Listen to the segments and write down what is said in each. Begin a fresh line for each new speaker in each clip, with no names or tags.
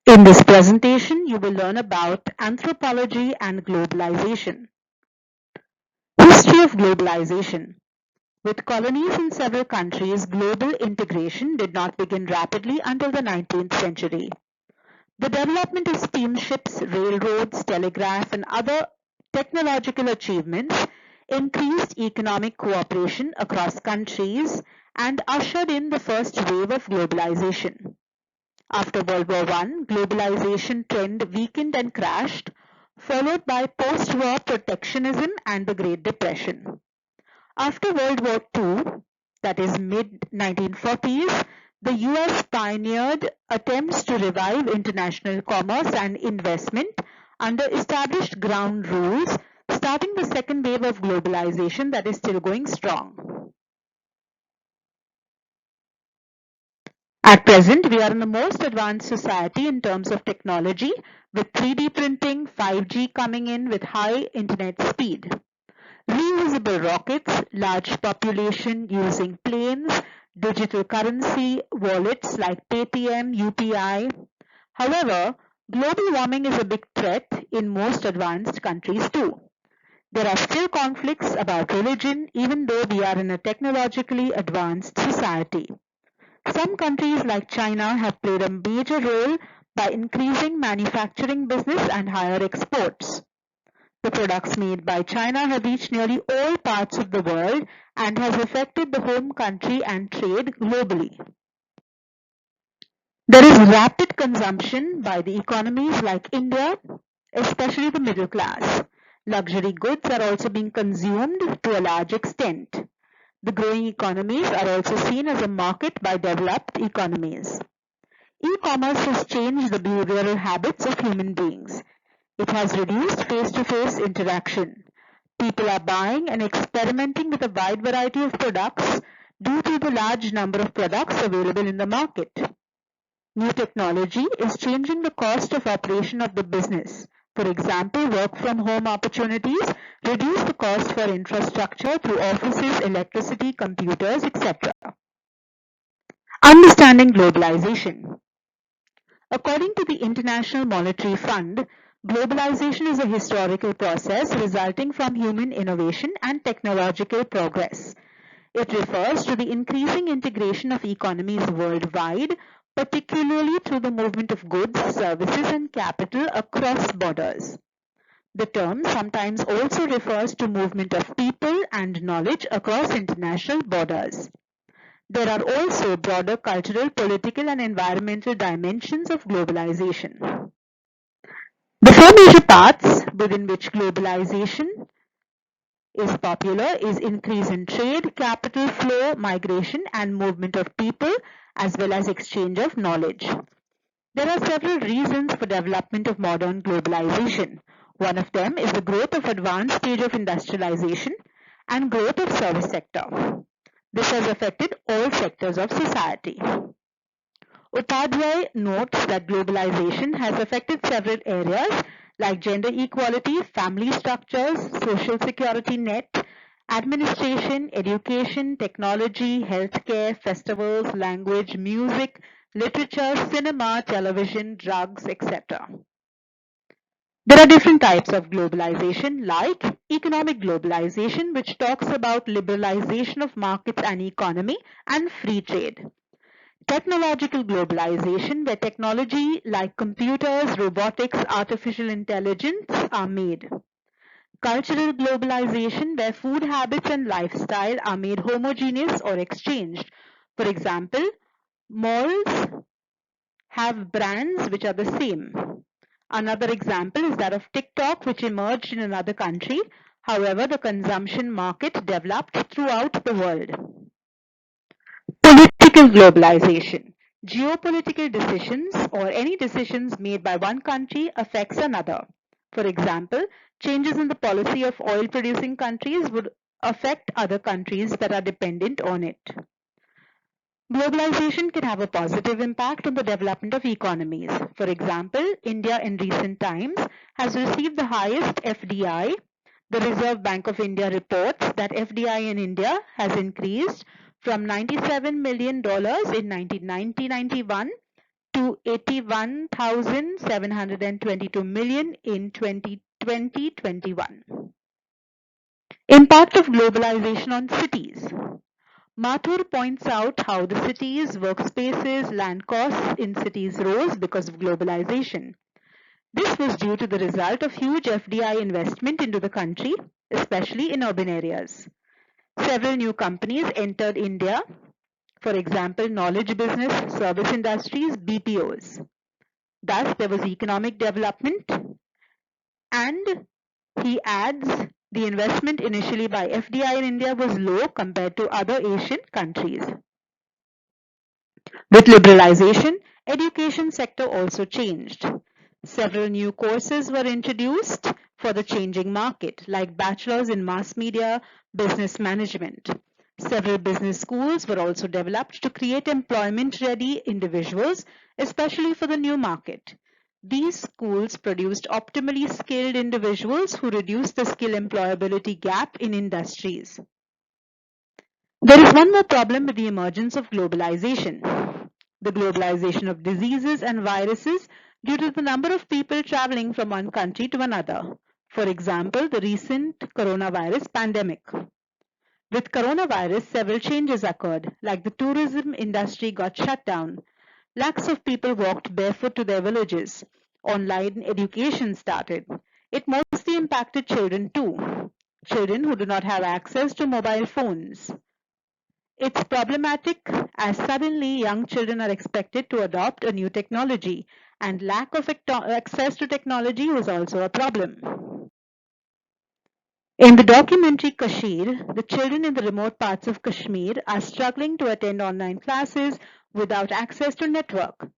In this presentation, you will learn about anthropology and globalization. History of globalization. With colonies in several countries, global integration did not begin rapidly until the 19th century. The development of steamships, railroads, telegraph, and other technological achievements increased economic cooperation across countries and ushered in the first wave of globalization. After World War I, globalization trend weakened and crashed, followed by post-war protectionism and the Great Depression. After World War II, that is mid-1940s, the US pioneered attempts to revive international commerce and investment under established ground rules, starting the second wave of globalization that is still going strong. At present, we are in the most advanced society in terms of technology, with 3D printing, 5G coming in with high internet speed. Reusable rockets, large population using planes, digital currency, wallets like Paytm, UPI. However, global warming is a big threat in most advanced countries too. There are still conflicts about religion even though we are in a technologically advanced society. Some countries like China have played a major role by increasing manufacturing business and higher exports. The products made by China have reached nearly all parts of the world and has affected the home country and trade globally. There is rapid consumption by the economies like India, especially the middle class. Luxury goods are also being consumed to a large extent. The growing economies are also seen as a market by developed economies. E-commerce has changed the behavioral habits of human beings. It has reduced face-to-face interaction. People are buying and experimenting with a wide variety of products due to the large number of products available in the market. New technology is changing the cost of operation of the business. For example, work from home opportunities reduce the cost for infrastructure through offices, electricity, computers, etc. Understanding globalization. According to the International Monetary Fund, globalization is a historical process resulting from human innovation and technological progress. It refers to the increasing integration of economies worldwide, particularly through the movement of goods, services, and capital across borders. The term sometimes also refers to movement of people and knowledge across international borders. There are also broader cultural, political, and environmental dimensions of globalization. The four major paths within which globalization is popular is increase in trade, capital flow, migration, and movement of people, as well as exchange of knowledge. There are several reasons for development of modern globalization. One of them is the growth of advanced stage of industrialization and growth of service sector. This has affected all sectors of society. Upadhyay notes that globalization has affected several areas like gender equality, family structures, social security net, administration, education, technology, healthcare, festivals, language, music, literature, cinema, television, drugs, etc. There are different types of globalization like economic globalization, which talks about liberalization of markets and economy and free trade. Technological globalization, where technology like computers, robotics, artificial intelligence are made. Cultural globalization, where food habits and lifestyle are made homogeneous or exchanged. For example, malls have brands which are the same. Another example is that of TikTok, which emerged in another country. However, the consumption market developed throughout the world. Political globalization. Geopolitical decisions or any decisions made by one country affects another. For example, changes in the policy of oil producing countries would affect other countries that are dependent on it. Globalization can have a positive impact on the development of economies. For example, India in recent times has received the highest FDI. The Reserve Bank of India reports that FDI in India has increased from $97 million in 1990-91 to 81,722 million in 2020-21. Impact of globalization on cities. Mathur points out how the cities, workspaces, land costs in cities rose because of globalization. This was due to the result of huge FDI investment into the country, especially in urban areas. Several new companies entered India, for example, knowledge business, service industries, BPOs. Thus, there was economic development, and he adds the investment initially by FDI in India was low compared to other Asian countries. With liberalization, education sector also changed. Several new courses were introduced for the changing market, like bachelors in mass media, business management. Several business schools were also developed to create employment-ready individuals, especially for the new market. These schools produced optimally skilled individuals who reduced the skill employability gap in industries. There is one more problem with the emergence of globalization. The globalization of diseases and viruses due to the number of people traveling from one country to another. For example, the recent coronavirus pandemic. With coronavirus, several changes occurred, like the tourism industry got shut down. Lakhs of people walked barefoot to their villages. Online education started. It mostly impacted children too. Children who do not have access to mobile phones. It's problematic as suddenly young children are expected to adopt a new technology, and lack of access to technology was also a problem. In the documentary Kashmir, the children in the remote parts of Kashmir are struggling to attend online classes without access to network.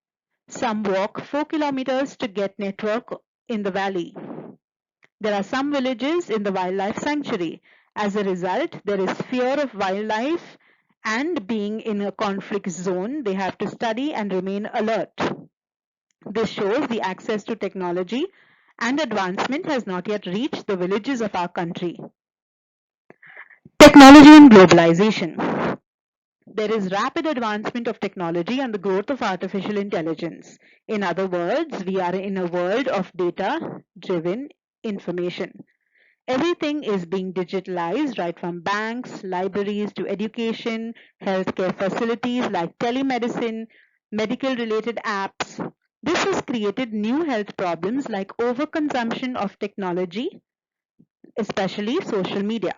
Some walk 4 kilometers to get network in the valley. There are some villages in the wildlife sanctuary. As a result, there is fear of wildlife, and being in a conflict zone, they have to study and remain alert. This shows the access to technology and advancement has not yet reached the villages of our country. Technology and globalization. There is rapid advancement of technology and the growth of artificial intelligence. In other words, we are in a world of data-driven information. Everything is being digitalized, right from banks, libraries to education, healthcare facilities like telemedicine, medical-related apps. This has created new health problems like overconsumption of technology, especially social media.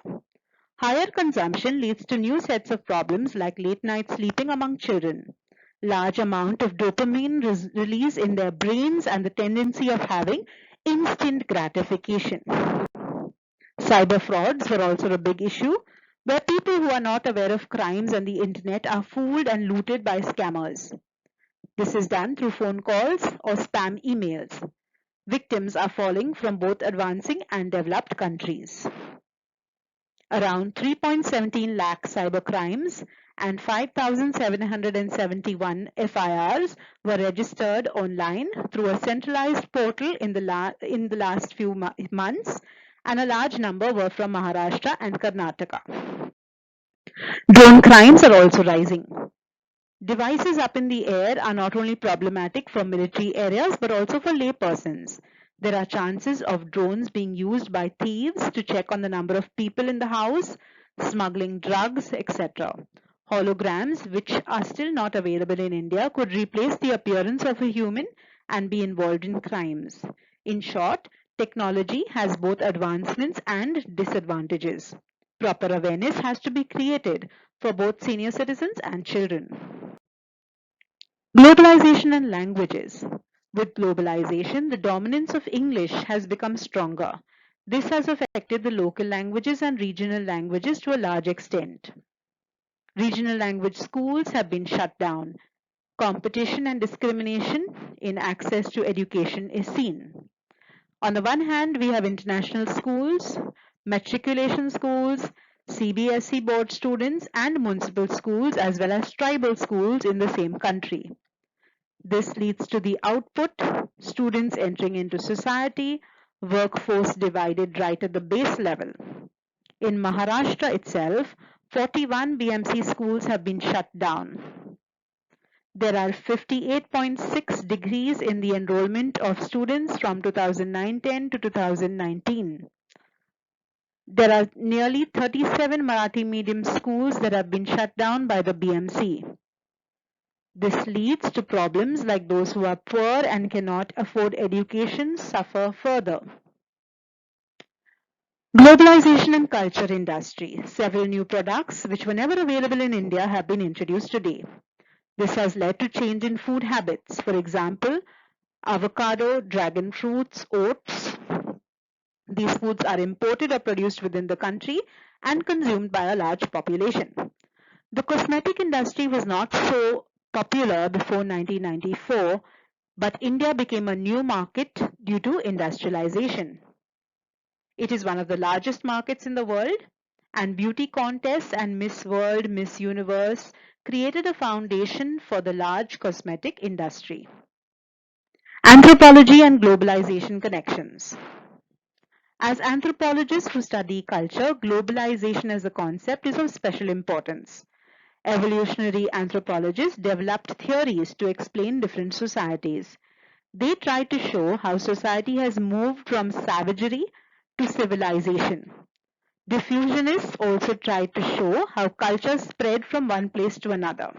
Higher consumption leads to new sets of problems like late night sleeping among children, large amount of dopamine release in their brains, and the tendency of having instant gratification. Cyber frauds were also a big issue, where people who are not aware of crimes on the internet are fooled and looted by scammers. This is done through phone calls or spam emails. Victims are falling from both advancing and developed countries. Around 3.17 lakh cyber crimes and 5,771 FIRs were registered online through a centralized portal in the last few months, and a large number were from Maharashtra and Karnataka. Drone crimes are also rising. Devices up in the air are not only problematic for military areas but also for laypersons. There are chances of drones being used by thieves to check on the number of people in the house, smuggling drugs, etc. Holograms, which are still not available in India, could replace the appearance of a human and be involved in crimes. In short, technology has both advancements and disadvantages. Proper awareness has to be created for both senior citizens and children. Globalization and languages. With globalization, the dominance of English has become stronger. This has affected the local languages and regional languages to a large extent. Regional language schools have been shut down. Competition and discrimination in access to education is seen. On the one hand, we have international schools, matriculation schools, CBSE board students, and municipal schools, as well as tribal schools in the same country. This leads to the output, students entering into society, workforce divided right at the base level. In Maharashtra itself, 41 BMC schools have been shut down. There are 58.6 degrees in the enrollment of students from 2009-10 to 2019. There are nearly 37 Marathi medium schools that have been shut down by the BMC. This leads to problems like those who are poor and cannot afford education suffer further. Globalization and culture industry. Several new products which were never available in India have been introduced today. This has led to change in food habits. For example, avocado, dragon fruits, oats. These foods are imported or produced within the country and consumed by a large population. The cosmetic industry was not so popular before 1994, but India became a new market due to industrialization. It is one of the largest markets in the world, and beauty contests and Miss World, Miss Universe created a foundation for the large cosmetic industry. Anthropology and globalization connections. As anthropologists who study culture, globalization as a concept is of special importance. Evolutionary anthropologists developed theories to explain different societies. They tried to show how society has moved from savagery to civilization. Diffusionists also tried to show how culture spread from one place to another.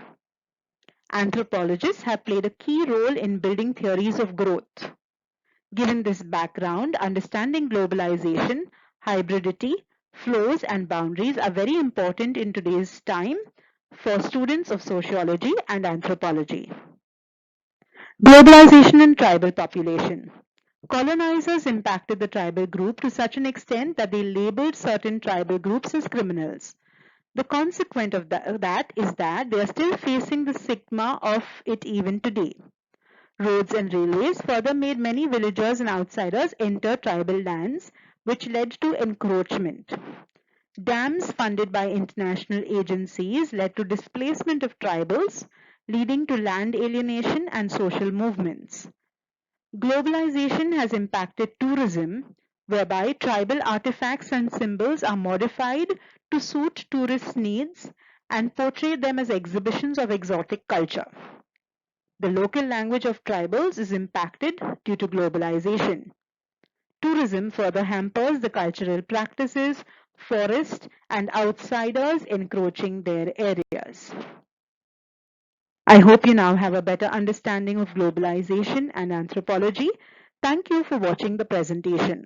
Anthropologists have played a key role in building theories of growth. Given this background, understanding globalization, hybridity, flows, and boundaries are very important in today's time for students of sociology and anthropology. Globalization and tribal population. Colonizers impacted the tribal group to such an extent that they labeled certain tribal groups as criminals. The consequence of that is that they are still facing the stigma of it even today. Roads and railways further made many villagers and outsiders enter tribal lands, which led to encroachment. Dams funded by international agencies led to displacement of tribals, leading to land alienation and social movements. Globalization has impacted tourism, whereby tribal artifacts and symbols are modified to suit tourists' needs and portray them as exhibitions of exotic culture. The local language of tribals is impacted due to globalization. Tourism further hampers the cultural practices, forests, and outsiders encroaching their areas. I hope you now have a better understanding of globalization and anthropology. Thank you for watching the presentation.